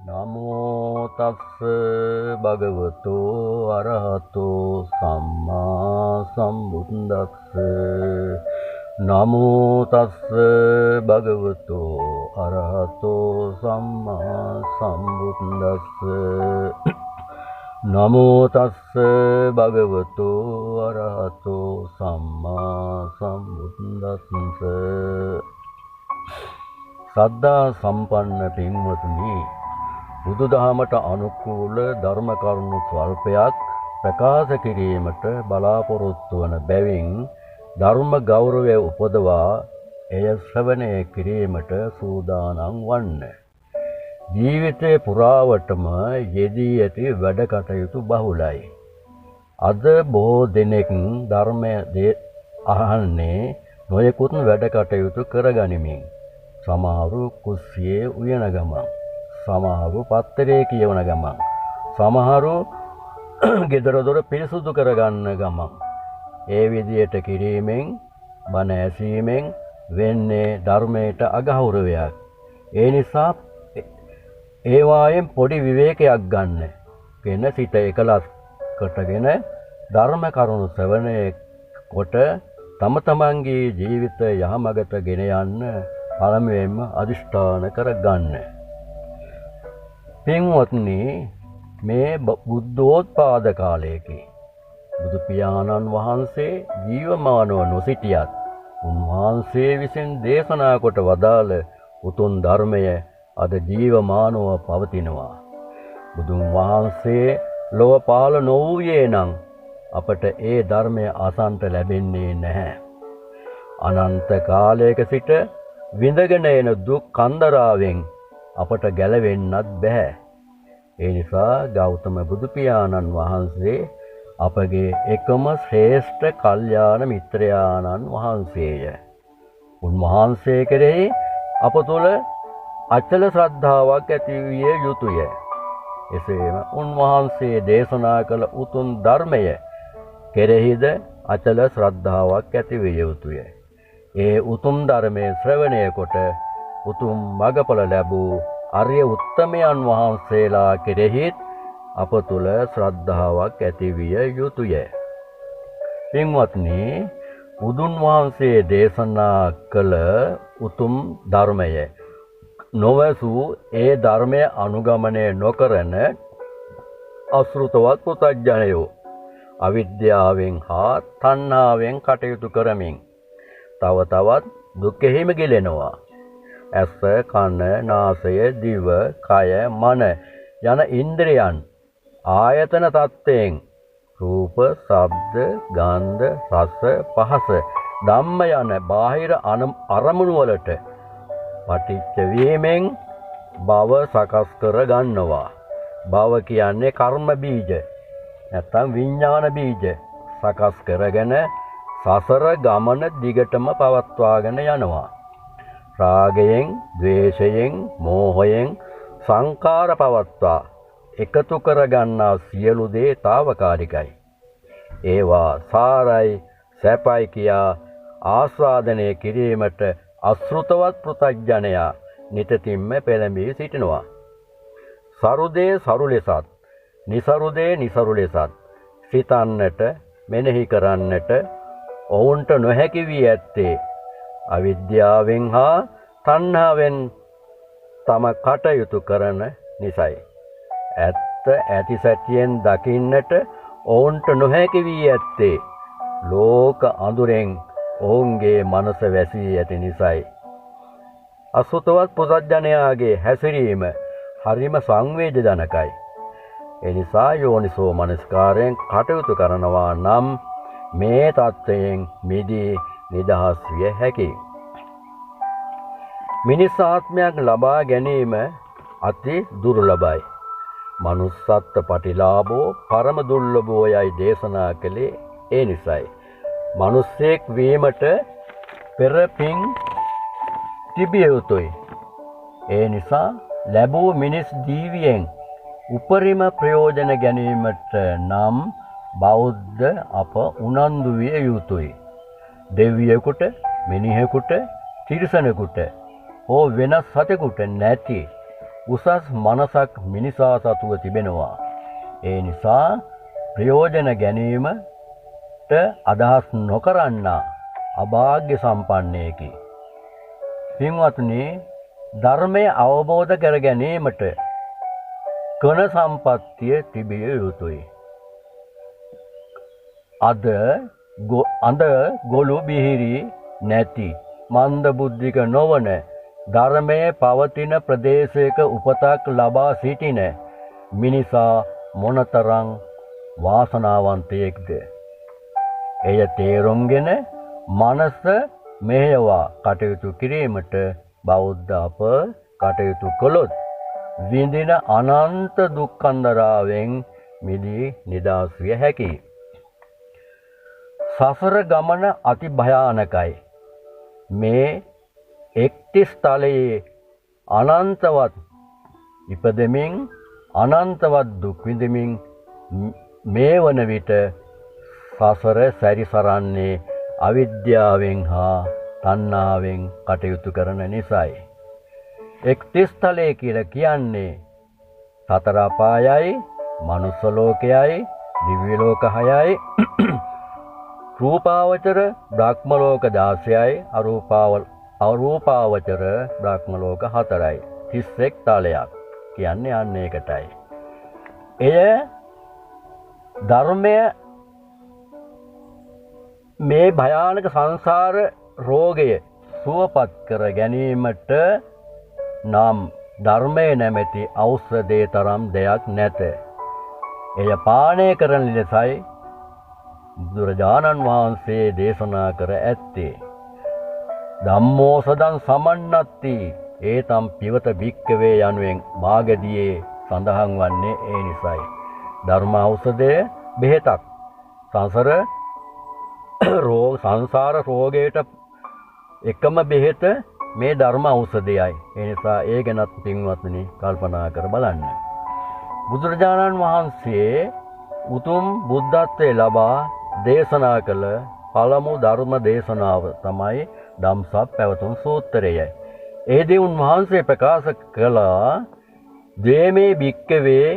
නමෝ තස්ස භගවතු අරහතෝ සම්මා සම්බුද්දස්ස නමෝ තස්ස භගවතු අරහතෝ සම්මා සම්බුද්දස්ස නමෝ තස්ස භගවතු අරහතෝ සම්මා සම්බුද්දස්ස ශ්‍රද්ධා සම්පන්න පින්වතුනි, බුදුදහමට අනුකූල ධර්ම කරුණු ස්වල්පයක් ප්‍රකාශ කිරීමට බලාපොරොත්තු වන බැවින් ධර්ම ගෞරවය උපදවා එය ශ්‍රවණය කිරීමට සූදානම් වන්න. ජීවිතේ පුරාවටම යෙදී ඇති වැඩ කටයුතු බහුලයි. අද බොහෝ දෙනෙක් ධර්මය අහන්නේ නොයෙකුත් වැඩ කටයුතු කරගනිමින්. සමහරු කුස්සියේ උයන ගමන්, සමහරු පත්තරේ කියවන ගමන්, සමහරු ගෙදර දොර පිරිසුදු කරගන්න ගමන්. ඒ විදියට කිරීමෙන් බණ ඇසීමෙන් වෙන්නේ ධර්මයට අගෞරවයක්. ඒ නිසා ඒවායෙන් පොඩි විවේකයක් ගන්න. වෙන සිත එකලස් කොටගෙන ධර්ම කරුණු ශ්‍රවණය කොට තම තමන්ගේ ජීවිතය යහමගට ගෙන යන්න පළමුවෙන්ම අදිෂ්ඨාන කරගන්න. පින්වත්නි, මේ බුද්ධෝත්පාද කාලයේදී බුදු පියාණන් වහන්සේ ජීවමානව නොසිටියත් උන්වහන්සේ විසින් දේශනා කොට වදාළ උතුම් ධර්මය අද ජීවමානව පවතිනවා. බුදුන් වහන්සේ ලොව පාල නොවූයේ නම් අපට ඒ ධර්මය අසන්ට ලැබෙන්නේ නැහැ. අනන්ත කාලයක සිට විඳගෙන එන දුක් කන්දරාවෙන් අපට ගැලවෙන්නත් බෑ. ඒ නිසා ගෞතම බුදු පියාණන් වහන්සේ අපගේ එකම ශ්‍රේෂ්ඨ කල්යාණ මිත්‍රයාණන් වහන්සේය. උන්වහන්සේ කෙරෙහි අප තුළ අචල ශ්‍රද්ධාවක් ඇති විය යුතුය. එසේම උන්වහන්සේ දේශනා කළ උතුම් ධර්මය කෙරෙහිද අචල ශ්‍රද්ධාවක් ඇති විය යුතුය. ඒ උතුම් ධර්මයේ ශ්‍රවණය කොට උතුම් මගඵල ලැබූ ආර්ය උත්තමයන් වහන්සේලා කෙරෙහිත් අප තුළ ශ්‍රද්ධාවක් ඇති විය යුතුය. පින්වත්නි, බුදුන් වහන්සේ දේශනා කළ උතුම් ධර්මය නොවසූ ඒ ධර්මය අනුගමනය නොකරන අසෘතවත් පුතග්ජනයෝ අවිද්‍යාවෙන් හා තණ්හාවෙන් කටයුතු කරමින් තව තවත් දුකෙහිම ගිලෙනවා. ඇස, කන, නාසය, දිව, කය, මන යන ඉන්ද්‍රියන් ආයතන තත්ත්වයෙන් රූප, ශබ්ද, ගන්ධ, රස, පහස, ධම්ම යන බාහිර අරමුණු වලට පටිච්ච වීමෙන් භව සකස් කර ගන්නවා. භව කියන්නේ කර්ම බීජ නැත්නම් විඥාන බීජ සකස් කරගෙන සසර ගමන දිගටම පවත්වාගෙන යනවා. රාගයෙන්, ද්වේෂයෙන්, මෝහයෙන් සංකාර පවත්වා එකතු කරගන්නා සියලු දේ తాවකාලිකයි. ඒවා සාරයි, සැපයි කියා ආස්වාදනය කිරීමට අසෘතවත් පෘථග්ජනයා නිතින්ම පෙළඹී සිටිනවා. සරුදේ සරු ලෙසත්, නිසරුදේ නිසරු ලෙසත් සිතන්නට, මෙනෙහි කරන්නට ඔවුන්ට නොහැකි වී ඇත්තේ අවිද්‍යාවෙන් හා තණ්හාවෙන් තම කටයුතු කරන නිසයි. ඇත්ත ඇති සැටියෙන් දකින්නට ඔවුන්ට නොහැකි වී ඇත්තේ ලෝක අඳුරෙන් ඔවුන්ගේ මනස වැසී ඇති නිසයි. අසෘතවත් පුතග්ජනයාගේ හැසිරීම හරිම සංවේදජනකයි. එනිසා යෝනිසෝ මනස්කාරයෙන් කටයුතු කරනවා නම් මේ තත්ත්වයෙන් මිදී නිදහස් විය හැකියි. මිනිස් ආත්මයක් ලබා ගැනීම අති දුර්ලභයි. manussත්ත්ව ප්‍රතිලාභෝ පරම දුර්ලභෝ යයි දේශනා කළේ ඒ නිසයි. මිනිසෙක් වීමට පෙර පින් තිබිය යුතුයි. ඒ නිසා ලැබූ මිනිස් ජීවියෙන් උපරිම ප්‍රයෝජන ගැනීමට නම් බෞද්ධ අප උනන්දු විය යුතුයි. දෙවියෙකුට, මිනිහෙකුට, තිරිසනෙකුට හෝ වෙනස් සතෙකුට නැති උසස් මනසක් මිනිසා සතුව තිබෙනවා. ඒ නිසා ප්‍රයෝජන ගැනීමට අදහස් නොකරන්නා අභාග්‍ය සම්පන්නයෙකි. පින්වත්නි, ධර්මය අවබෝධ කර ගැනීමට කන සම්පත්තිය තිබිය යුතුයි. අද ගොළු බිහිරි නැති මන්ද බුද්ධික නොවන ධර්මයේ පවතින ප්‍රදේශයක උපතක් ලබා සිටින මිනිසා මොනතරම් වාසනාවන්තයෙක්ද? එය තේරුම්ගෙන මනස මෙහෙයවා කටයුතු කිරීමට බෞද්ධ අප කටයුතු කළොත් විඳින අනන්ත දුක්ඛන්දරාවෙන් මිදී නිදහස් විය හැකියි. සසර ගමන අති භයානකයි. මේ එක්ති ස්ථලයේ අනන්තවත් ඉපදෙමින් අනන්තවත් දුක් විඳමින් මේ වන විට සසර සැරිසරන්නේ අවිද්‍යාවෙන් හා තණ්හාවෙන් කටයුතු කරන නිසායි. එක්ති ස්ථලය කියලා කියන්නේ සතර අපායයි, මනුස්ස ලෝකයයි, දිව්‍ය ලෝක 6යි, රූපාවචර බ්‍රහ්ම ලෝක 16යි, අරූපාවචර බ්‍රහ්ම ලෝක 4යි. 31 තලයක් කියන්නේ අන්න ඒකටයි. එය ධර්මය මේ භයානක සංසාර රෝගය සුවපත් කර ගැනීමට නම් ධර්මයේ නැමැති ඖෂධයේ තරම් දෙයක් නැත. එය පානය කරන ලෙසයි බුදුරජාණන් වහන්සේ දේශනා කර ඇත්තේ. ධම්මෝ සදං සමන්නත්ති ඒතම් පිවත භික්කවේ යනුවෙන් මාගදියේ සඳහන් වන්නේ ඒ නිසයි. ධර්ම ඖෂධය බෙහෙතක්. සංසාර රෝගයට එකම බෙහෙත මේ ධර්ම ඖෂධයයි. ඒ නිසා ඒ ගැනත් පින්වත්නි කල්පනා කර බලන්න. බුදුරජාණන් වහන්සේ උතුම් බුද්ධත්වයේ ලබා දේශනා කළ පළමු ධර්ම දේශනාව තමයි ධම්සක් පැවතුම් සූත්‍රයයි. එෙහිදී උන්වහන්සේ ප්‍රකාශ කළා දේමේ භික්කවේ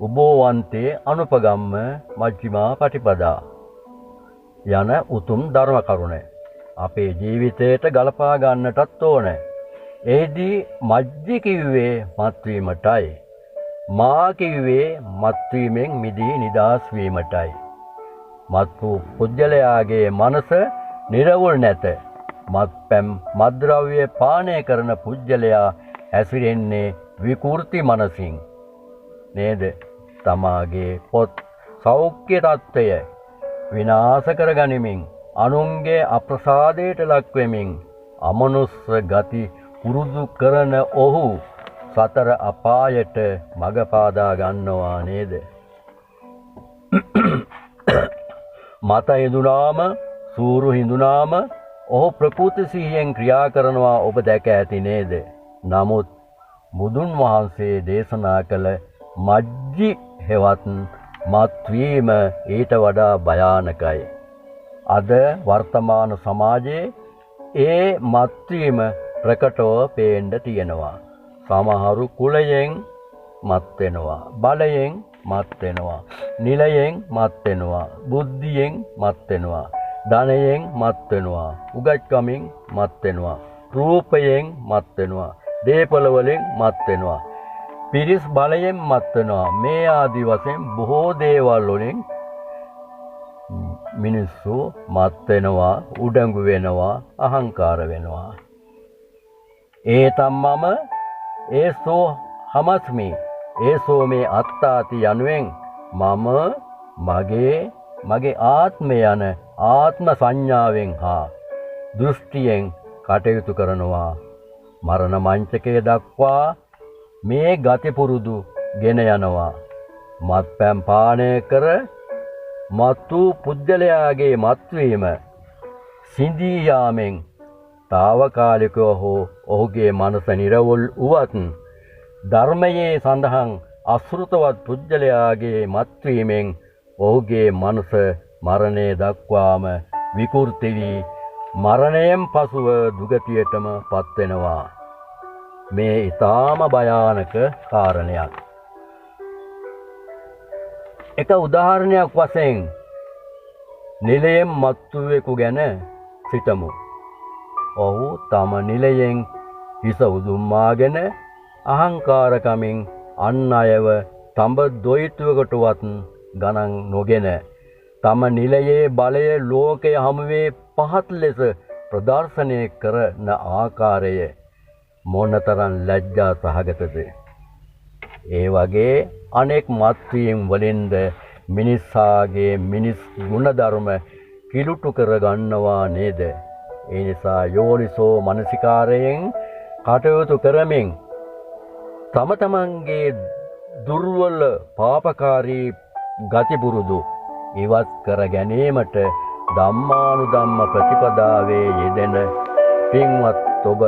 උබෝවන්තේ අනුපගම්ම මජ්ක්‍ධිමා පටිපදා යන උතුම් ධර්ම කරුණ අපේ ජීවිතයට ගලපා ගන්නටත් ඕන. එෙහිදී මජ්ජි කිව්වේ මත්වීමටයි. මා කිව්වේ මත්වීමෙන් මිදී නිදහස් වීමටයි. මත්තු පුජ්‍යලයාගේ මනස නිර්වුල් නැත. මත්පැම් මද්ද්‍රව්‍ය පානය කරන පුජ්‍යලයා ඇසිරෙන්නේ විකෘති මනසින් නේද? තමාගේ පොත් සෞඛ්‍ය තත්ත්වය විනාශ කර ගනිමින් අනුන්ගේ අප්‍රසාදයට ලක් වෙමින් අමනුස්ස ගති පුරුදු කරන ඔහු සතර අපායට මඟ පාදා ගන්නවා නේද? මත හිඳුනාම සූරු හිඳුනාම ඔහු ප්‍රකෘති සිහියෙන් ක්‍රියා කරනවා ඔබ දැක ඇති නේද? නමුත් බුදුන් වහන්සේ දේශනා කළ මජ්ජි හෙවත් මත්වීම ඊට වඩා භයානකයි. අද වර්තමාන සමාජයේ ඒ මත්වීම ප්‍රකටව පේන්න තියෙනවා. සමහරු කුලයෙන් මත් වෙනවා, බලයෙන් මත් වෙනවා, නිලයෙන් මත් වෙනවා, බුද්ධියෙන් මත් වෙනවා, ධනයෙන් මත් වෙනවා, උගත්කමින් මත් වෙනවා, රූපයෙන් මත් වෙනවා, දේපල වලින් මත් වෙනවා, පිරිස් බලයෙන් මත් වෙනවා. මේ ආදි වශයෙන් බොහෝ දේවල් වලින් මිනිස්සු මත් වෙනවා, උඩඟු වෙනවා, අහංකාර වෙනවා. ඒතම්මම ඒසෝ හමස්මි ඒසෝ මේ අත්තාති යනුවෙන් මම මගේ ආත්මය යන ආත්ම සංඥාවෙන් හා දෘෂ්ටියෙන් කටයුතු කරනවා. මරණ මංචකයේ දක්වා මේ ගති පුරුදු ගෙන යනවා. මත්පැන් පානය කර මත්තු පුජ්‍යලයාගේ මත්වීම සිඳී යාමෙන් తాවකාලිකව හෝ ඔහුගේ මනස නිරවුල් වුවත් ධර්මයේ සඳහන් අසෘතවත් පුජ්‍යලයාගේ මත්වීමෙන් ඔහුගේ මනස මරණය දක්වාම විකෘති වී මරණයෙන් පසුව දුගතියටම පත් වෙනවා. මේ ඊටාම භයානක කාරණයක්. එක උදාහරණයක් වශයෙන් නිලයෙන් මත්තුවෙකු ගැන සිතමු. ඔහු තම නිලයෙන් හිස උදුම්මාගෙන අහංකාරකමින් අන් අයව තඹ දොයිතුවකටවත් ගණන් නොගෙන තම නිලයේ බලය ලෝකයේ හමුවේ පහත් ලෙස ප්‍රදර්ශනය කරන ආකාරය මොනතරම් ලැජ්ජා සහගතද. ඒ වගේ අනෙක් මත්වීම් වලින්ද මිනිස්සාගේ මිනිස් ගුණධර්ම කිලුටු කර ගන්නවා නේද? ඒ නිසා යෝනිසෝ මනසිකාරයෙන් කටයුතු කරමින් තම තමන්ගේ දුර්වල පාපකාරී ගතිපුරුදු ඉවත් කර ගැනීමට ධම්මානුධම්ම ප්‍රතිපදාවේ යෙදෙන පින්වත් ඔබ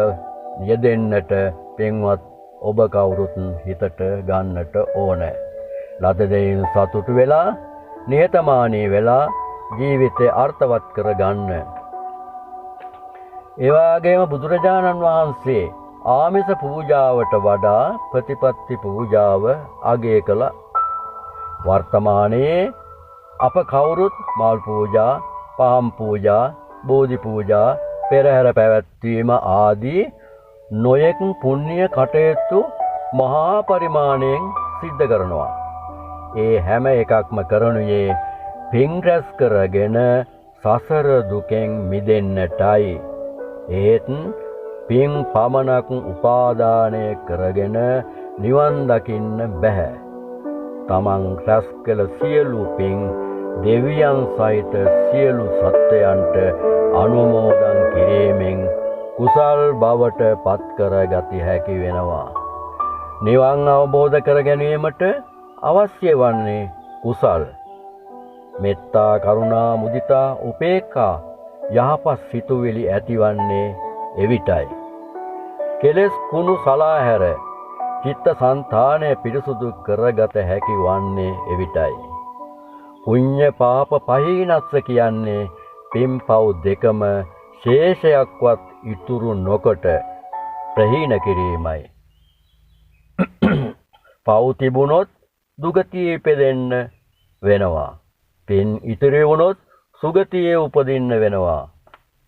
යෙදෙන්නට පින්වත් ඔබ කවුරුත් හිතට ගන්නට ඕන. ලද දෙයින් සතුටු වෙලා නිහතමානී වෙලා ජීවිතය අර්ථවත් කර ගන්න. ඒ වගේම බුදුරජාණන් වහන්සේ ආමිස පූජාවට වඩා ප්‍රතිපත්ති පූජාව අගය කළා. වර්තමානයේ අප කවුරුත් මල් පූජා, පහන් පූජා, බෝධි පූජා, පෙරහැර පැවැත්වීම ආදී නොයෙක් පුණ්‍ය කටයුතු මහා පරිමාණයෙන් සිද්ධ කරනවා. ඒ හැම එකක්ම කරනුයේ පින් රැස් කරගෙන සසර දුකෙන් මිදෙන්නටයි. ඒත් පින් පමණක් උපාදානය කරගෙන නිවන් දකින්න බෑ. තමන් රැස් කළ සියලු පින් දෙවියන් සහිත සියලු සත්වයන්ට අනුමෝදන් කිරීමෙන් කුසල් බවට පත් කරගත හැකි වෙනවා. නිවන් අවබෝධ කර ගැනීමට අවශ්‍ය වන්නේ කුසල්. මෙත්තා, කරුණා, මුදිතා, උපේක්ඛා යහපත් සිතුවිලි ඇතිවන්නේ එවිටයි. කෙලෙස් කුණු සලාහැර චිත්ත සංතානය පිරිසුදු කරගත හැකි වන්නේ එවිටයි. පුඤ්ඤ පාප පහිනස්ස කියන්නේ පින් පව් දෙකම ශේෂයක්වත් ඉතුරු නොකොට ප්‍රහීන කිරීමයි. පව් තිබුණොත් දුගතියේ ඉපදෙන්න වෙනවා. පින් ඉතිරි වුණොත් සුගතියේ උපදින්න වෙනවා.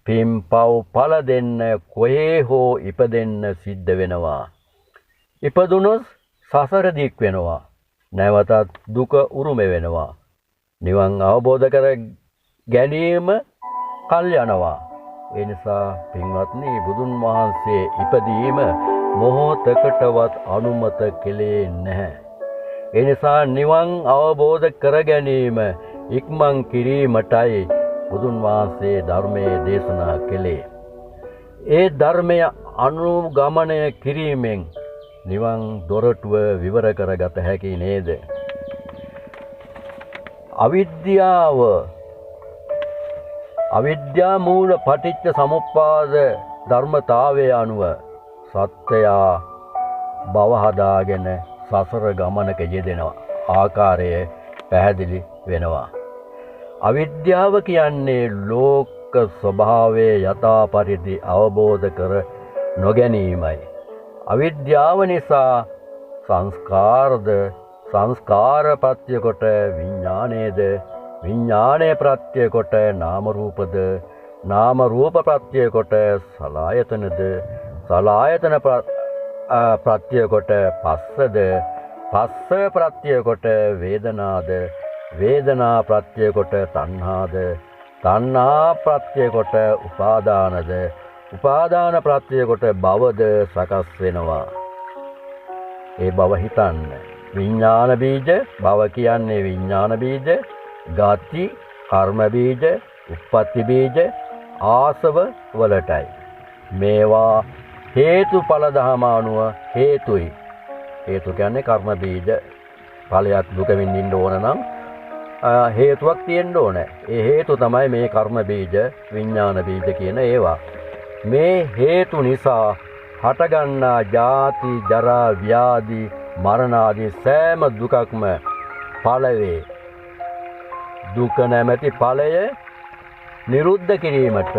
පින් පව් ඵල දෙන්න කොහේ හෝ ඉපදෙන්න සිද්ධ වෙනවා. ඉපදුනොත් සසර දික් වෙනවා. නැවතත් දුක උරුම වෙනවා. නිවන් අවබෝධ කර ගැනීම කල් යනවා. ඒ නිසා පින්වත්නි, බුදුන් වහන්සේ ඉපදීම මොහොතකටවත් අනුමත කෙලේ නැහැ. ඒ නිසා නිවන් අවබෝධ කර ගැනීම ඉක්මන් කිරීමටයි බුදුන් වහන්සේ ධර්මයේ දේශනා කළේ. ඒ ධර්මය අනුගමනය කිරීමෙන් නිවන් දොරටුව විවර කරගත හැකි නේද? අවිද්‍යා මූල පටිච්ච සමුප්පාද ධර්මතාවය අනුව සත්‍යයා භව හදාගෙන සසර ගමනක යෙදෙනවා. ආකාරය පැහැදිලි වෙනවා. අවිද්‍යාව කියන්නේ ලෝක ස්වභාවයේ යථා පරිදි අවබෝධ කර නොගැනීමයි. අවිද්‍යාව නිසා සංස්කාරද, සංස්කාර ප්‍රත්‍ය කොට විඥානයේද, විඥානය ප්‍රත්‍ය කොට නාම රූපද, නාම රූප ප්‍රත්‍ය කොට සලආයතනද, සලආයතන ප්‍රත්‍ය කොට පස්සද, පස්ස ප්‍රත්‍ය කොට වේදනාද, වේදනා ප්‍රත්‍ය කොට තණ්හාද, තණ්හා ප්‍රත්‍ය කොට උපාදානද, උපාදාන ප්‍රත්‍ය කොට භවද සකස් වෙනවා. ඒ භව හිතන්න. විඥාන බීජ, භව කියන්නේ විඥාන බීජ, ගති, කර්ම බීජ, උප්පත්ති බීජ, ආසව වලටයි. මේවා හේතුඵල ධම අනුව හේතුයි. හේතු කියන්නේ කර්ම බීජ. ඵලයක් දුක විඳින්න ඕන නම් හේතුවක් තියෙන්න ඕන. ඒ හේතු තමයි මේ කර්ම බීජ, විඥාන බීජ කියන ඒවා. මේ හේතු නිසා හටගන්නා ජාති, ජරා, ව්‍යාධි, මරණ ආදී සෑම දුකක්ම ඵල වේ. දුක නැමැති ඵලය නිරුද්ධ කිරීමට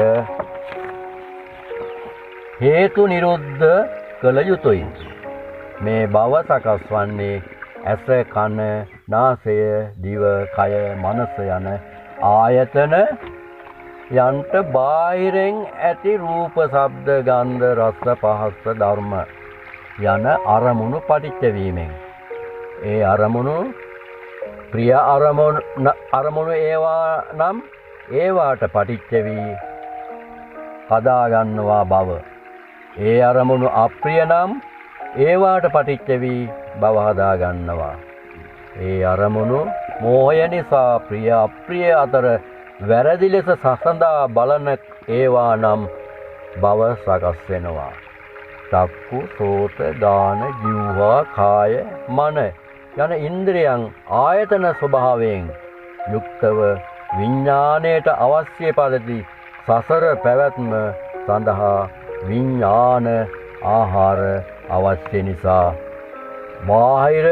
හේතු නිරුද්ධ කළ යුතුයි. මේ භව සකස් වන්නේ ඇස කන නාසය දිව කය මනස යන ආයතන යන්ට බාහිරෙන් ඇති රූප ශබ්ද ගන්ධ රස පහස ධර්ම යන අරමුණු පටිච්ච වීමෙන් ඒ අරමුණු ප්‍රිය අරමුණු ඒවා නම් ඒවාට පටිච්ච වී හදා ගන්නවා භව. ඒ අරමුණු අප්‍රිය නම් ඒවාට පටිච්ච වී භව හදා ගන්නවා. ඒ අරමුණු මෝහය නිසා ප්‍රිය අප්‍රිය අතර වැරදි ලෙස සසඳා බලන ඒවා නම් භව සකස් වෙනවා. චක්කු සෝත ගාන ජීවහා කාය මන යන ඉන්ද්‍රියන් ආයතන ස්වභාවයෙන් යුක්තව විඥාණයට අවශ්‍ය පරිදි සසර පැවැත්ම සඳහා විඥාන ආහාර අවශ්‍ය නිසා බාහිර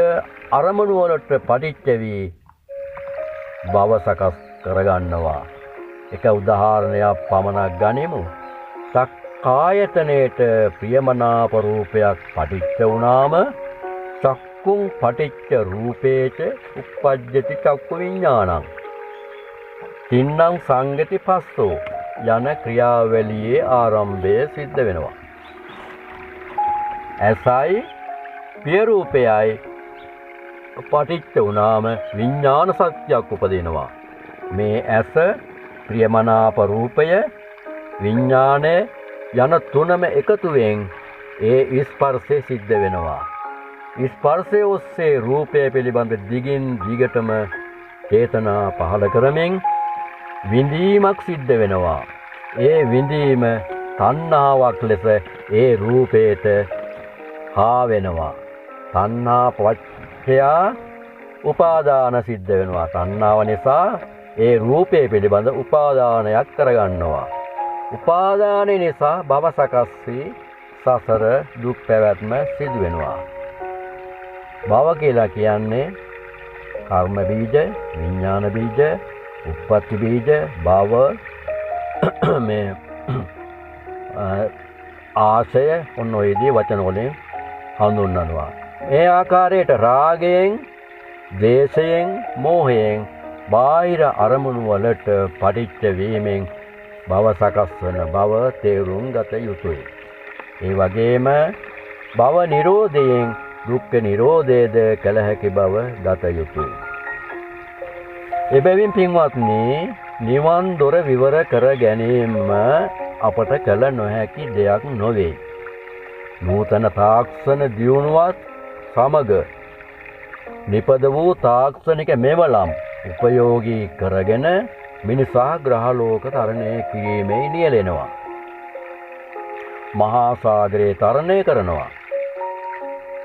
අරමුණු වලට පටිච්ච වී භව සකස් කරගන්නවා. එක උදාහරණයක් පමණක් ගනිමු. චක්කායතනයේට ප්‍රියමනාප රූපයක් පටිච්ච වුණාම චක්කුං පටිච්ච රූපේච උප්පජ්ජති චක්කු විඥානං තින්නම් සංගති පස්සෝ යන ක්‍රියාවලියේ ආරම්භය සිද්ධ වෙනවා. ඇසයි ප්‍රිය රූපයයි පටිච්ච වුණාම විඥාන සත්‍යයක් උපදිනවා. මේ ඇස ප්‍රියමනාප රූපය විඥානය යන තුනම එකතුවෙන් ඒ ස්පර්ශය සිද්ධ වෙනවා. ස්පර්ශය ඔස්සේ රූපය පිළිබඳ දිගින් දිගටම චේතනා පහළ කරමින් විඳීමක් සිද්ධ වෙනවා. ඒ විඳීම තණ්හාවක් ලෙස ඒ රූපයට හා වෙනවා. තණ්හා පච්චයා උපාදාන සිද්ධ වෙනවා. තණ්හාව නිසා ඒ රූපය පිළිබඳ උපාදානයක් කරගන්නවා. උපාදානය නිසා භව සකස් වී සසර දුක් පැවැත්ම සිදු වෙනවා. භව කියලා කියන්නේ කර්ම බීජ, විඥාන බීජ, උප්පත්ති බීජ, භව මේ ආශය ඔන්න ඔය විදිහේ වචන වලින් හඳුන්වනවා. මේ ආකාරයට රාගයෙන්, ද්වේෂයෙන්, මෝහයෙන් බාහිර අරමුණු වලට පටිච්ච වීමෙන් භව සකස් වන බව තේරුම් ගත යුතුය. ඒ වගේම භව නිරෝධයෙන් දුක්ඛ නිරෝධයද කළ හැකි බව දත යුතුය. එබැවින් පින්වත්නි, නිවන් දොර විවර කර ගැනීම අපට කළ නොහැකි දෙයක් නොවේ. නූතන තාක්ෂණ දියුණුවත් සමග නිපද වූ තාක්ෂණික මෙවලම් උපයෝගී කරගෙන මිනිසා ග්‍රහලෝක තරණය කිරීමේ නියැලෙනවා. මහා සාගරේ තරණය කරනවා.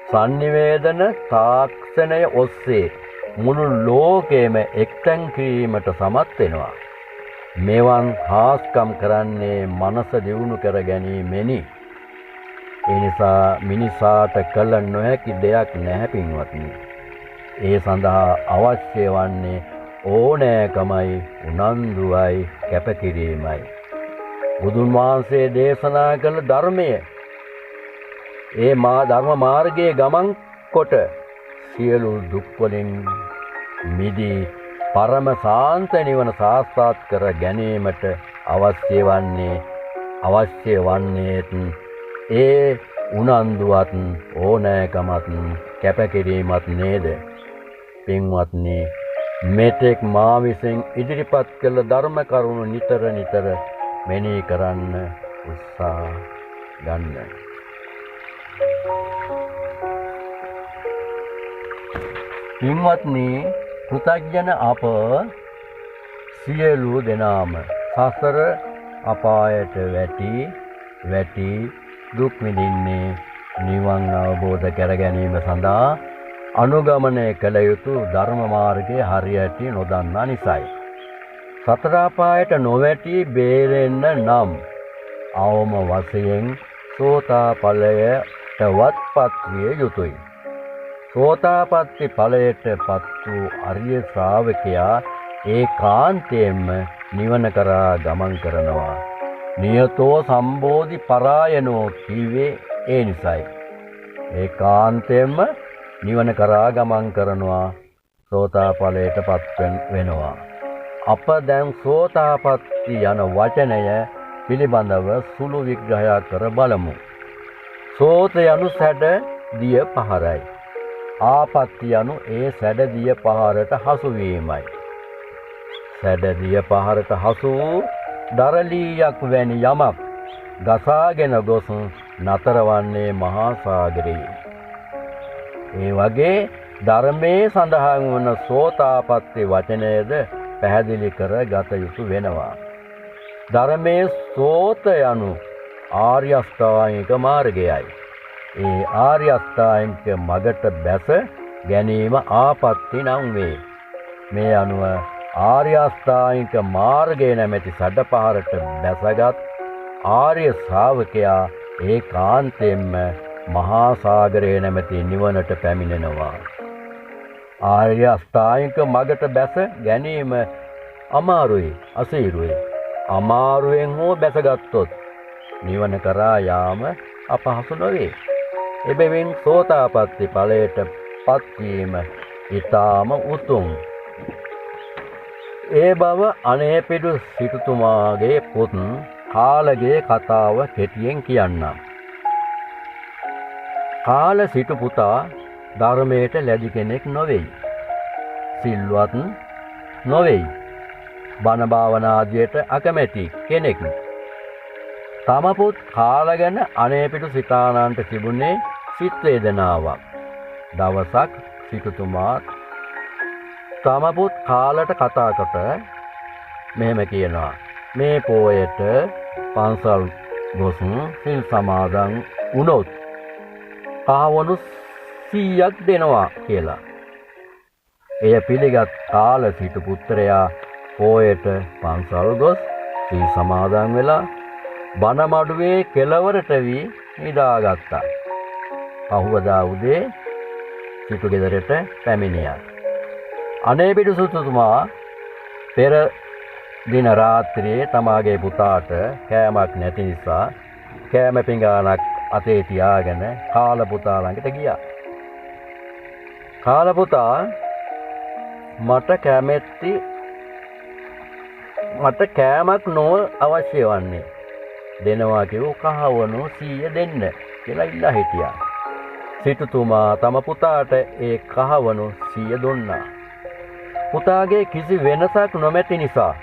sannivedana තාක්ෂණය ඔස්සේ මුළු ලෝකෙම එක්තැන් කිරීමට සමත් වෙනවා. මෙවන් හාස්කම් කරන්නේ මනස දියුණු කර ගැනීමෙනි. ඒ නිසා මිනිසාට කළ නොහැකි දෙයක් නැහැ පින්වත්නි. ඒ සඳහා අවශ්‍ය වන්නේ ඕනෑකමයි, උනන්දුවයි, කැපකිරීමයි. බුදුන් වහන්සේ දේශනා කළ ධර්මය ඒ ධර්ම මාර්ගයේ ගමන් කොට සියලු දුක් වලින් මිදී පරම සාන්ත නිවන සාක්ෂාත් කර ගැනීමට අවශ්‍ය වන්නේ ඒ උනන්දුවත් ඕනෑකමත් කැපකිරීමත් නේද? පින්වත්නි, මෙතෙක් මා විසින් ඉදිරිපත් කළ ධර්ම කරුණු නිතර නිතර මෙනෙහි කරන්න උත්සාහ ගන්න. පින්වත්නි, කෘතඥ අප සියලු දෙනාම සසර අපායට වැටි දුක් විඳින්නේ නිවන් අවබෝධ කර ගැනීම සඳහා අනුගමනය කළ යුතු ධර්ම මාර්ගයේ හරියට නොදන්නා නිසායි. සතර අපායට නොවැටි බේරෙන්න නම් අවම වශයෙන් සෝතාපලයටවත් විය යුතුය. සෝතාපට්ටි ඵලයට පත් වූ ආර්ය ශ්‍රාවකයා ඒකාන්තයෙන්ම නිවන කරා ගමන් කරනවා. නියතෝ සම්බෝධි පරායනෝ කිවේ ඒ නිසයි. ඒකාන්තයෙන්ම නිවන කරා ගමන් කරනවා සෝතාපලයටපත් වෙනවා. අප දැන් සෝතාපට්ටි යන වචනය පිළිබඳව සුළු විග්‍රහයක් කර බලමු. සෝත යනු සැඩ දිය පහරයි. ආපත්ති යනු ඒ සැඩ දිය පහරට හසු වීමයි. සැඩ දිය පහරට හසු වූ දරලීයක් වැනි යමක් ගසාගෙන ගොස් නතර වන්නේ මහා සාගරයේ. ඒ වගේ ධර්මයේ සඳහන් වන සෝතාපට්ටි වචනයද පැහැදිලි කර ගත යුතු වෙනවා. ධර්මයේ සෝත යනු ආර්ය අෂ්ටාංගික මාර්ගයයි. ඒ ආර්ය අෂ්ටාංගික මගට බැස ගැනීම ආපත්‍ති නම් වේ. මේ අනුව ආර්ය අෂ්ටාංගික මාර්ගය නැමැති සඩපහරට බැසගත් ආර්ය ශ්‍රාවකයා ඒකාන්තයෙන්ම මහා සාගරය නැමැති නිවනට පැමිණෙනවා. ආර්ය අෂ්ටාංගික මගට බැස ගැනීම අමාරුයි, අසීරුයි. අමාරුවෙන් හෝ බැසගත්තොත් නිවන කරා යාම අපහසු නොවේ. එබැවින් සෝතාපට්ටි ඵලයට පත්වීම ඊටාම උතුම්. ඒ බව අනේපිඩු සිටුතුමාගේ පුත් කාලගේ කතාව කෙටියෙන් කියන්නම්. කාල සිටු පුතා ධර්මයට ලැබි කෙනෙක් නොවේයි. සිල්වත් නොවේයි. බණ භාවනාදියට අකමැති කෙනෙක්. තම පුත් කාල ගැන අනේපිඩු සිතානන්ට තිබුණේ සිත් වේදනාවක්. දවසක් සිටුතුමා තම පුත් කාලට කතා කොට මෙහෙම කියනවා. මේ පොයට පන්සල් ගොස් සිල් සමාදන් වුණොත් කහවණු 100ක් දෙනවා කියලා. එය පිළිගත් කාල සිටු පුත්‍රයා පොයට පන්සල් ගොස් සිල් සමාදන් වෙලා බණ මඩුවේ කෙළවරට වී නිදාගත්තා. පහුවදා උදේ සිටු ගෙදරට පැමිණියා. අනේපිඩු සිටුතුමා පෙර දින රාත්‍රියේ තමාගේ පුතාට කෑමක් නැති නිසා කෑම පිඟානක් අතේ තියාගෙන කාල පුතා ළඟට ගියා. කාල පුතා මට කෑමක් නොව අවශ්‍ය වන්නේ. දෙනවා කිව්ව කහවණු 100 දෙන්න කියලා ඉල්ලා හිටියා. සිටුතුමා තම පුතාට ඒ කහවණු 100 දුන්නා. පුතාගේ කිසි වෙනසක් නොමැති නිසා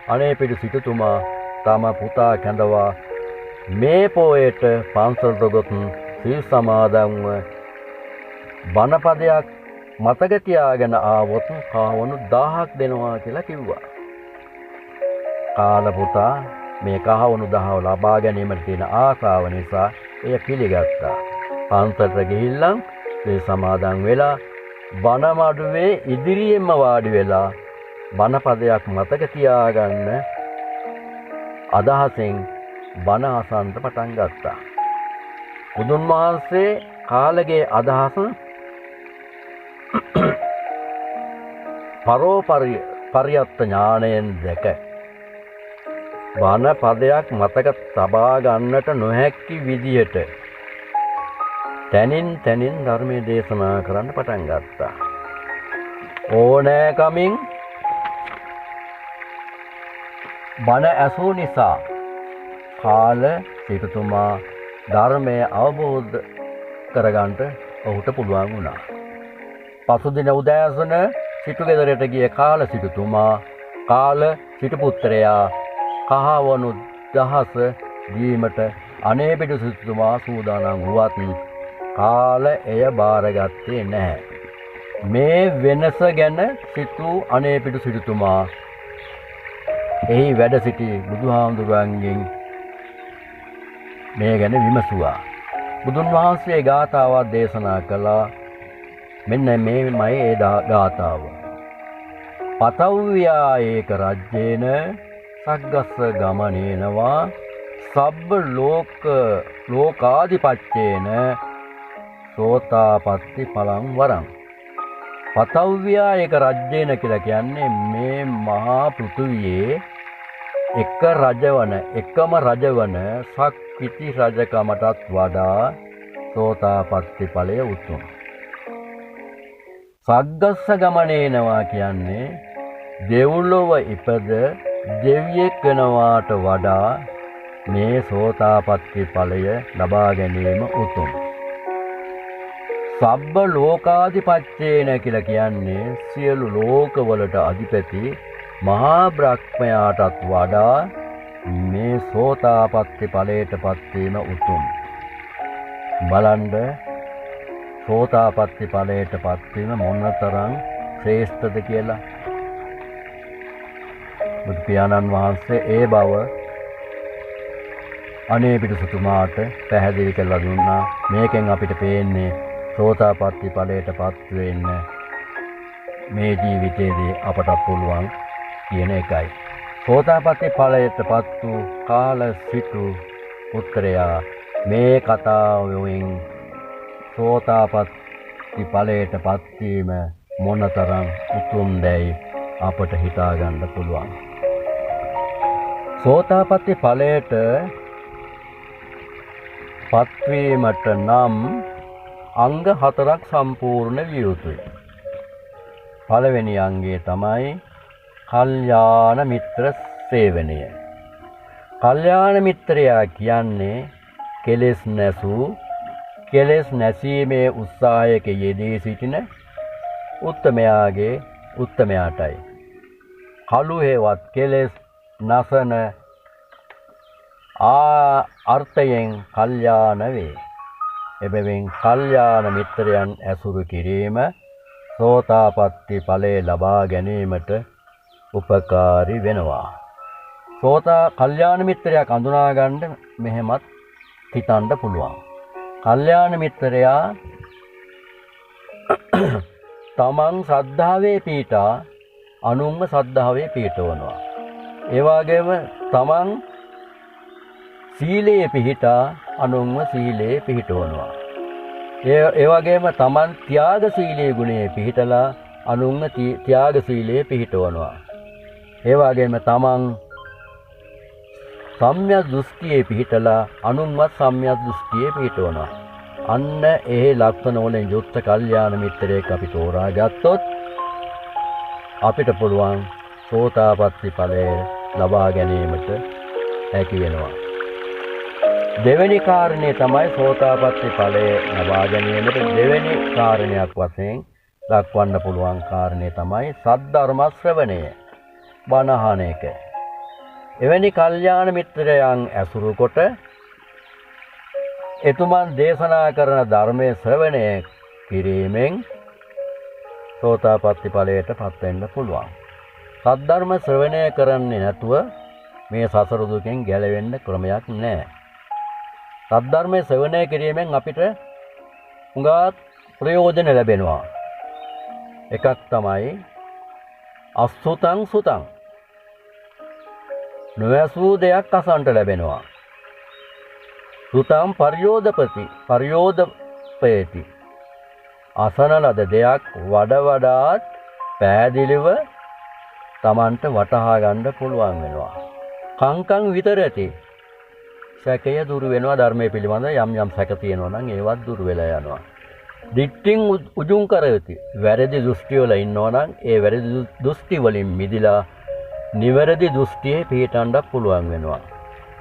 අනේපිඩු සිටුතුමා තම පුතා කැඳවා මේ පොයට පන්සලට ගොස් සිල් සමාදන්ව බණපදයක් මතක තියාගෙන ආවොත් කහවණු 1000ක් දෙනවා කියලා කිව්වා. කාල පුතා මේ කහවණු 1000 ලබා ගැනීමට තියෙන ආසාව නිසා එය පිළිගත්තා. පන්සලට ගිහිල්ලා සිල් සමාදන් වෙලා බණ මඩුවේ ඉදිරියෙන්ම වාඩි වෙලා බණපදයක් මතක තියාගන්න අදහසෙන් බණ අසන්න පටන් ගත්තා. බුදුන් වහන්සේ කාලගේ අදහස පරියත්ත ඥාණයෙන් දැක බණ පදයක් මතක තබා ගන්නට නොහැකි විදියට තනින් ධර්මයේ දේශනා කරන්න පටන් ගත්තා. ඕනෑකමින් බණ ඇසූ නිසා කාල සිටුතුමා ධර්මය අවබෝධ කරගන්නට ඔහුට පුළුවන් වුණා. පසුදින උදෑසන සිටු ගෙදරට ගිය කාල සිටුතුමා කාල සිටු පුත්‍රයා කහවණු 1000 දීමට අනේපිඩු සිටුතුමා සූදානම් වුවත් කාල එය බාරගත්තේ නැහැ. මේ වෙනස ගැන සිතූ අනේපිඩු සිටුතුමා එහි වැඩ සිටි බුදුහාමුදුරන්ගෙන් මේ ගැන විමසුවා. බුදුන් වහන්සේ ගාථාවක් දේශනා කළා. මෙන්න මේමයි ඒ ගාථාව. පතව්‍යා ඒක රජ්‍යේන සග්ගස්ස ගමනේනවා සබ්බ ලෝකාධිපච්චේන සෝතාපට්ටි පලං වරං. පතව්‍යා ඒක රජ්‍යේන කියලා කියන්නේ මේ මහා පෘථුවියේ එක රජවන එකම රජවන සක්විති රජකමටත් වඩා සෝතාපට්ටි ඵලය උතුම්. සග්ගස්ස ගමනේනවා කියන්නේ දෙව්ලොව ඉපද දෙවියෙක් වෙනවාට වඩා මේ සෝතාපට්ටි ඵලය ලබා ගැනීම උතුම්. සබ්බ ලෝකාධිපත්‍යේන කියලා කියන්නේ සියලු ලෝකවලට අධිපති මහා බ්‍රහ්මයාටත් වඩා මේ සෝතාපට්ටි ඵලයටපත් වීම උතුම්. බලන්න සෝතාපට්ටි ඵලයටපත් වීම මොනතරම් ශ්‍රේෂ්ඨද කියලා. බුදු පියාණන් වහන්සේ ඒ බව අනේ පිටුසතුමාට පැහැදිලි කරලා දුන්නා. මේකෙන් අපිට පේන්නේ සෝතාපට්ටි ඵලයටපත් වෙන්න මේ ජීවිතයේදී අපට පුළුවන් කියන එකයි. සෝතාපට්ටි ඵලයටපත් වූ කාල සිටු පුත්‍රයා මේ කතාවෙන් සෝතාපට්ටි ඵලයටපත් වීම මොනතරම් උතුම්දැයි අපට හිතා ගන්න පුළුවන්. සෝතාපට්ටි ඵලයට පත්වීමට නම් අංග 4ක් සම්පූර්ණ විය යුතුයි. පළවෙනි අංගය තමයි කල්යාණ මිත්‍ර සේවනය. කල්යාණ මිත්‍රයා කියන්නේ කෙලෙස් නැසූ කෙලෙස් නැසීමේ උත්සාහයක යෙදී සිටින උත්තමයාගේ උත්තමයාටයි. කලු හේවත් කෙලෙස් නසන අර්ථයෙන් කල්යාණ වේ. එබැවින් කල්යාණ මිත්‍රයන් ඇසුරු කිරීම සෝතාපට්ටි ඵලය ලබා ගැනීමට උපකාරී වෙනවා. කල්යාණ මිත්‍රයා හඳුනා ගන්න මෙහෙමත් හිතන්න පුළුවන්. කල්යාණ මිත්‍රයා තමන් ශ්‍රද්ධාවේ පීඨා අනුන්ව ශ්‍රද්ධාවේ පීඨවනවා. ඒ වගේම තමන් සීලයේ පිහිටා අනුන්ව සීලයේ පිහිටවනවා. ඒ වගේම තමන් ත්‍යාගශීලී ගුණයේ පිහිටලා අනුන්ව ත්‍යාගශීලයේ පිහිටවනවා. ඒ වගේම තමන් සම්‍යක් දෘෂ්ටියේ පිහිටලා අනුන්වත් සම්‍යක් දෘෂ්ටියේ පිහිටවනවා. අන්න ඒ ලක්ෂණ වලින් යුක්ත කල්යාණ මිත්‍රයෙක් අපි තෝරා ගත්තොත් අපිට පුළුවන් සෝතාපට්ටි ඵලය ලබා ගැනීමට හැකි වෙනවා. දෙවෙනි කාරණේ තමයි සෝතාපට්ටි ඵලය ලබා ගැනීමට දෙවෙනි කාරණයක් වශයෙන් දක්වන්න පුළුවන් කාරණේ තමයි සද්ධර්ම ශ්‍රවණය. බණ අහන එක. එවැනි කල්යාණ මිත්‍රයන් ඇසුරු කොට එතුමන් දේශනා කරන ධර්මයේ ශ්‍රවණය කිරීමෙන් සෝතාපට්ටි ඵලයට පත් වෙන්න පුළුවන්. සද්ධර්ම ශ්‍රවණය කරන්නේ නැතුව මේ සසර දුකෙන් ගැලවෙන්න ක්‍රමයක් නැහැ. සද්ධර්මයේ ශ්‍රවණය කිරීමෙන් අපිට උඟා ප්‍රයෝජන ලැබෙනවා. එකක් තමයි අසුතං සුතං. නොඇසූ දෙයක් අසන්ට ලැබෙනවා. සුතං පරියෝදපේති. අසන ලද දෙයක් වඩාත් පැහැදිලිව Tamanට වටහා ගන්න පුළුවන් වෙනවා. කංකං විතරති. සැකය දුරු වෙනවා. ධර්මයේ පිළිබඳ යම් සැක තියෙනවා නම් ඒවත් දුරු වෙලා යනවා. දිට්ඨින් උජුං කරති. වැරදි දෘෂ්ටි වල ඉන්නවා නම් ඒ වැරදි දෘෂ්ටි වලින් මිදිලා නිවැරදි දෘෂ්ටියේ පිහිටන්න පුළුවන් වෙනවා.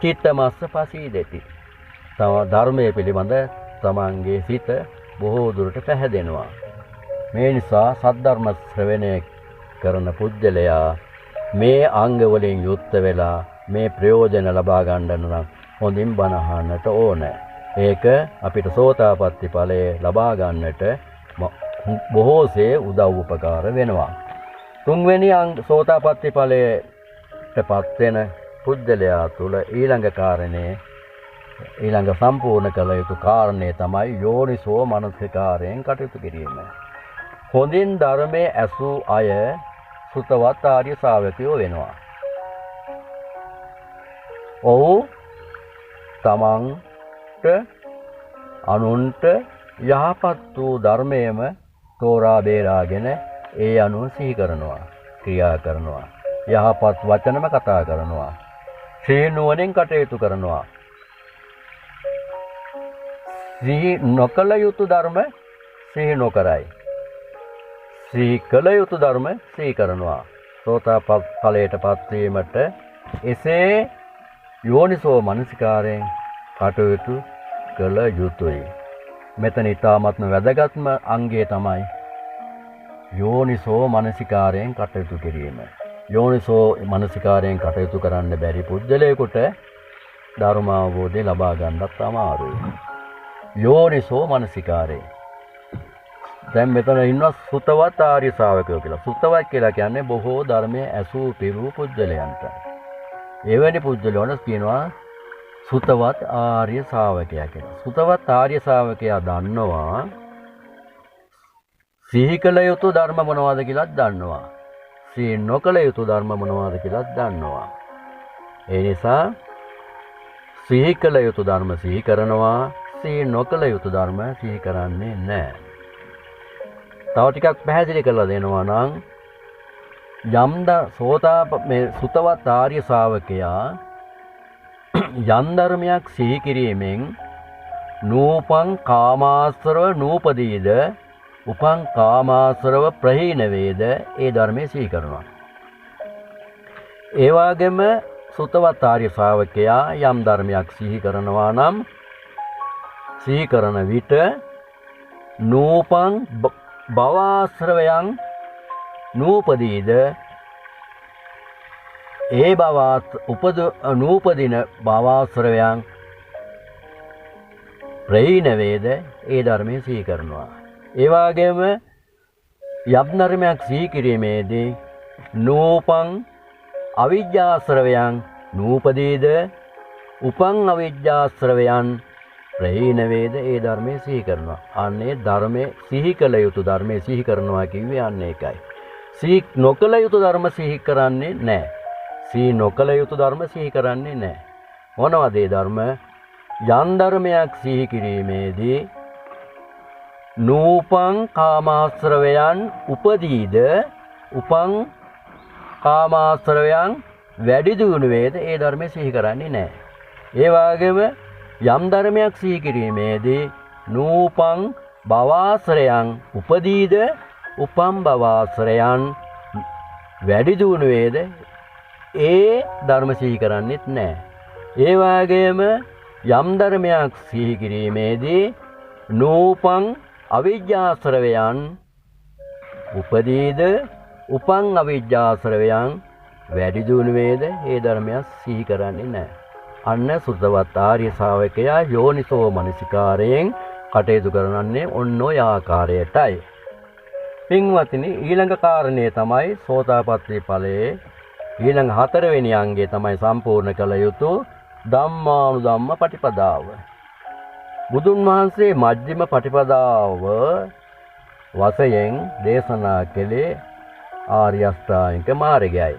චිත්තමස්ස පසීදෙති. තම ධර්මයේ පිළිබඳ තමන්ගේ සිත බොහෝ දුරට පැහැදෙනවා. මේ නිසා සද්ධර්ම ශ්‍රවණය කරන පුජ්‍යලයා මේ අංග වලින් යුක්ත වෙලා මේ ප්‍රයෝජන ලබා ගන්න නම් හොඳින් බණ අහන්නට ඕනේ. ඒක අපිට සෝතාපට්ටි ඵලය ලබා ගන්නට බොහෝසේ උදව් උපකාර වෙනවා. තුන්වෙනි සෝතාපට්ටි ඵලයටපත් වෙන පුජ්‍යලයා තුල ඊළඟ සම්පූර්ණ කළ යුතු කාරණේ තමයි යෝනිසෝ මනසිකාරයෙන් කටයුතු කිරීම. හොඳින් ධර්මයේ ඇසූ අය සුතවත් ආර්ය ශ්‍රාවකයෝ වෙනවා. ඔව් තමන්ට අනුන්ට යහපත් වූ ධර්මයේම තෝරා බේරාගෙන ඒ අනුව සිහි කරනවා, ක්‍රියා කරනවා, යහපත් වචනම කතා කරනවා. සිහි නුවණින් කටයුතු කරනවා. සිහි නොකළ යුතු ධර්ම සිහි නොකරයි. සිහි කළ යුතු ධර්ම සිහි කරනවා. සෝතාපට්ටි ඵලයටපත් වීමට එසේ යෝනිසෝ මනසිකාරයෙන් කටයුතු කළ යුතුයි. මෙතන ඊ타ත්ම වැදගත්ම අංගය තමයි යෝනිසෝ මනසිකාරයෙන් කටයුතු කිරීම. යෝනිසෝ මනසිකාරයෙන් කටයුතු කරන්න බැරි පුද්ගලයෙකුට ධර්ම අවබෝධය ලබා ගන්නත් අමාරුයි. යෝනිසෝ මනසිකාරය. දැන් මෙතන ඉන්නවා සුතවත් ආර්ය ශ්‍රාවකයෝ කියලා. සුතවත් කියලා කියන්නේ බොහෝ ධර්මයේ ඇසූ පිරූ පුද්ගලයන්ට. එවැනි පුද්ගලයන්ට කියනවා සුතවත් ආර්ය ශ්‍රාවකයා කියලා. සුතවත් ආර්ය ශ්‍රාවකයා දන්නවා සිහි කළ යුතු ධර්ම මොනවද කියලාත් දන්නවා. සිහි නොකළ යුතු ධර්ම මොනවද කියලාත් දන්නවා. ඒ නිසා සිහි කළ යුතු ධර්ම සිහි කරනවා. සිහි නොකළ යුතු ධර්ම සිහි කරන්නේ නැහැ. තව ටිකක් පැහැදිලි කරලා දෙනවා නම් මේ සුතවත් ආර්ය ශ්‍රාවකයා යම් ධර්මයක් සිහි කිරීමෙන් නූපං කාමාශ්‍රව නූපදීද උපං කාමාශ්‍රව ප්‍රහීන වේද ඒ ධර්මයේ සිහි කරනවා. ඒ වගේම සුතවත් ආර්ය ශ්‍රාවකයා යම් ධර්මයක් සිහි කරනවා නම් සිහි කරන විට නූපං භවආශ්‍රවයන් නූපදීද ඒ නූපදින භවආශ්‍රවයන් ප්‍රහීන වේද ඒ ධර්මයේ සිහි කරනවා. ඒ වගේම යම් ධර්මයක් සිහි කිරීමේදී නූපං අවිජ්ජාශ්‍රවයන් නූපදීද උපං අවිජ්ජාශ්‍රවයන් ප්‍රහීන වේද ඒ ධර්මයේ සිහි කරනවා. අන්නේ ධර්මයේ සිහි කළ යුතු ධර්මයේ සිහි කරනවා කිව්වේ අන්න ඒකයි. සිහි නොකළ යුතු ධර්ම සිහි කරන්නේ නැහැ. සිහි නොකළ යුතු ධර්ම සිහි කරන්නේ නැහැ. මොනවද ඒ ධර්ම? යම් ධර්මයක් සිහි කිරීමේදී නූපං කාමාශ්‍රවයන් උපදීද උපං කාමාශ්‍රවයන් වැඩි දියුණු වේද ඒ ධර්මයේ සිහි කරන්නේ නැහැ. ඒ වගේම යම් ධර්මයක් සිහි කිරීමේදී නූපං භවආශ්‍රයන් උපදීද උපම් භවආශ්‍රයන් වැඩි දියුණු වේද ඒ ධර්ම සිහි කරන්නේත් නැහැ. ඒ වගේම යම් ධර්මයක් සිහි කිරීමේදී නූපං අවිජ්ජාශ්‍රවයන් උපදීද උපං අවිජ්ජාශ්‍රවයන් වැඩි දියුණු වේද ඒ ධර්මයක් සිහි කරන්නේ නැහැ. අන්න සුද්ධවත් ආර්ය ශ්‍රාවකයා යෝනිසෝ මනසිකාරයෙන් කටයුතු කරන්නේ ඔන්න ඔය ආකාරයටයි. පින්වත්නි ඊළඟ කාරණය තමයි සෝතාපට්ටි ඵලයේ ඊළඟ හතරවෙනි අංගය තමයි සම්පූර්ණ කළ යුතු ධම්මානුධම්ම පටිපදාව. බුදුන් වහන්සේ මජ්ක්‍ධිම පටිපදාව වශයෙන් දේශනා කළේ ආර්ය අෂ්ටාංගික මාර්ගයයි.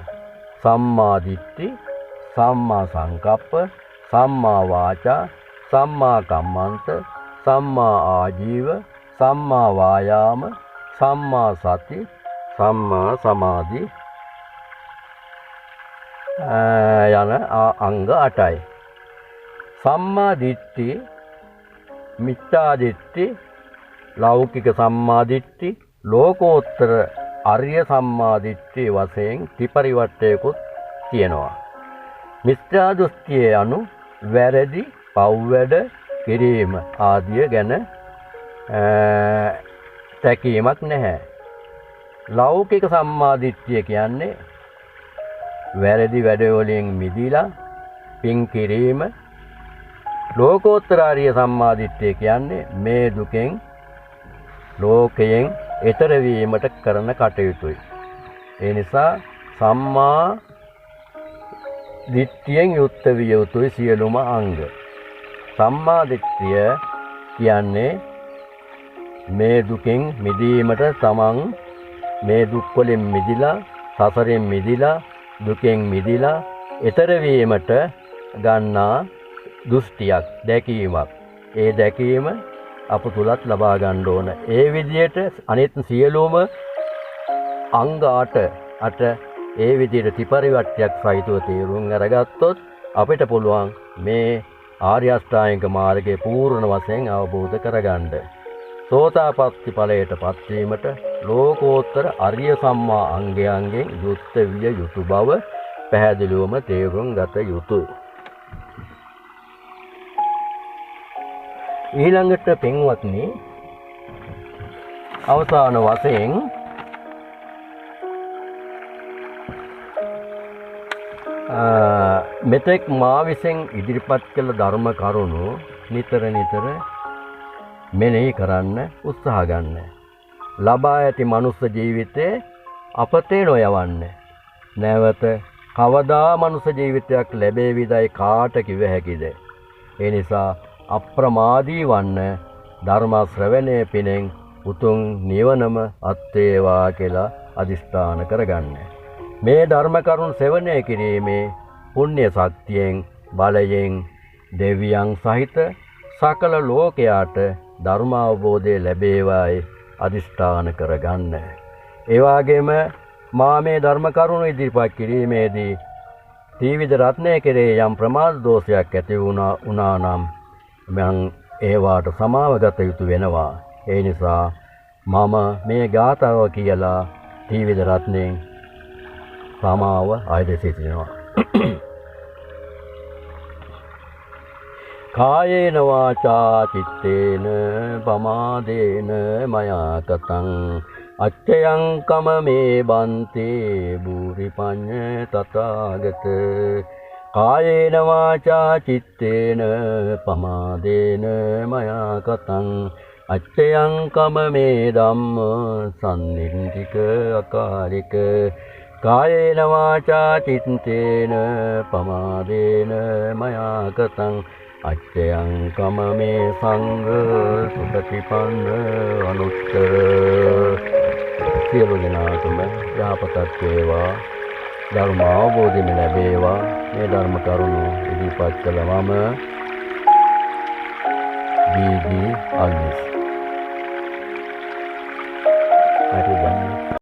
සම්මා දිට්ඨි, සම්මා සංකප්ප, සම්මා වාචා, සම්මා කම්මන්ත, සම්මා ආජීව, සම්මා වායාම, සම්මා සති, සම්මා සමාධි යන අංග 8යි. සම්මා දිට්ඨි, මිච්ඡා දිට්ඨි, ලෞකික සම්මා දිට්ඨි, ලෝකෝත්තර ආර්ය සම්මා දිට්ඨි වශයෙන් ත්‍රිපරිවර්තයකුත් තියෙනවා. මිත්‍යා දෘෂ්ටිය anu වැරදි පව් වැඩ කිරීම ආදිය ගැන තැකීමක් නැහැ. ලෞකික සම්මා දිට්ඨිය කියන්නේ වැරදි වැඩ වලින් මිදීලා පින් කිරීම. ලෝකෝත්තර ආර්ය සම්මා දිට්ඨිය කියන්නේ මේ දුකෙන් ලෝකයෙන් එතර වීමට කරන කටයුතුයි. ඒ නිසා සම්මා දිට්ඨියෙන් යුක්ත විය යුතුයි සියලුම අංග. සම්මා දිට්ඨිය කියන්නේ මේ දුකෙන් මිදීමට තමන් මේ දුක් වලින් මිදිලා සසරෙන් මිදිලා දුකෙන් මිදිලා එතර වීමට ගන්නා දෘෂ්ටියක් දැකීමක්. ඒ දැකීම අප තුලත් ලබා ගන්න ඕන. ඒ විදිහට අනිත් සියලුම අංග 8 ඒ විදිහට ත්‍රිපරිවර්තයක් සහිතව තේරුම් අරගත්තොත් අපිට පුළුවන් මේ ආර්ය අෂ්ටාංගික මාර්ගයේ පූර්ණ වශයෙන් අවබෝධ කරගන්න. සෝතාපට්ටි ඵලයට පත්වීමට ලෝකෝත්තර අරිය සම්මා අංගයන්ගෙන් යුක්ත විය යුතු බව පැහැදිලිවම තේරුම් ගත යුතුය. ඊළඟට පින්වත්නි අවසාන වශයෙන් මෙතෙක් මා විසින් ඉදිරිපත් කළ ධර්ම කරුණු නිතර මෙනෙහි කරන්න උත්සාහ ගන්න. ලබා ඇති මනුස්ස ජීවිතේ අපතේ නොයවන්න. නැවත කවදා මනුස්ස ජීවිතයක් ලැබේවිදයි කාට කිව හැකිද? ඒ නිසා අප්‍රමාදී වන්න ධර්ම ශ්‍රවණයේ පිණෙන් උතුම් නිවනම අත්වේවා කියලා අදිෂ්ඨාන කරගන්න. මේ ධර්ම කරුණ සෙවණය කිරීමේ පුණ්‍ය ශක්තියෙන් බලයෙන් දෙවියන් සහිත සකල ලෝකයාට ධර්ම අවබෝධය ලැබේවායි අදිෂ්ඨාන කරගන්න. ඒ වගේම මා මේ ධර්ම කරුණ ඉදිරිපත් කිරීමේදී ත්‍රිවිධ රත්නය කෙරේ යම් ප්‍රමාද දෝෂයක් ඇති වුණා නම් මම ඒවාට සමාව ගත යුතු වෙනවා. ඒ නිසා මම මේ ගාථාව කියලා ත්‍රිවිධ රත්නයෙන් සමාව ආයද සිටිනවා. කායේන වාචා චිත්තේන පමාදේන මයා කතං අච්චයං කම මේ බන්තේ බුරි පඤ්ඤ තථාගත. කායේන වාචා චිත්තේන පමාදේන මයා කතං අච්චයං කම මේ ධම්ම සම්නින්දික අකාලික. කායේන වාචා චිත්තේන පමාදේන මයා කතං අච්චයං කම මේ සංඝ සුපටිපන්න අනුත්තර. සියලු දෙනාටම යහපතක් වේවා, ධර්ම අවබෝධය ලැබේවා. මේ ධර්ම කරුණු ඉදිරිපත් කළ මම දී අල්විස්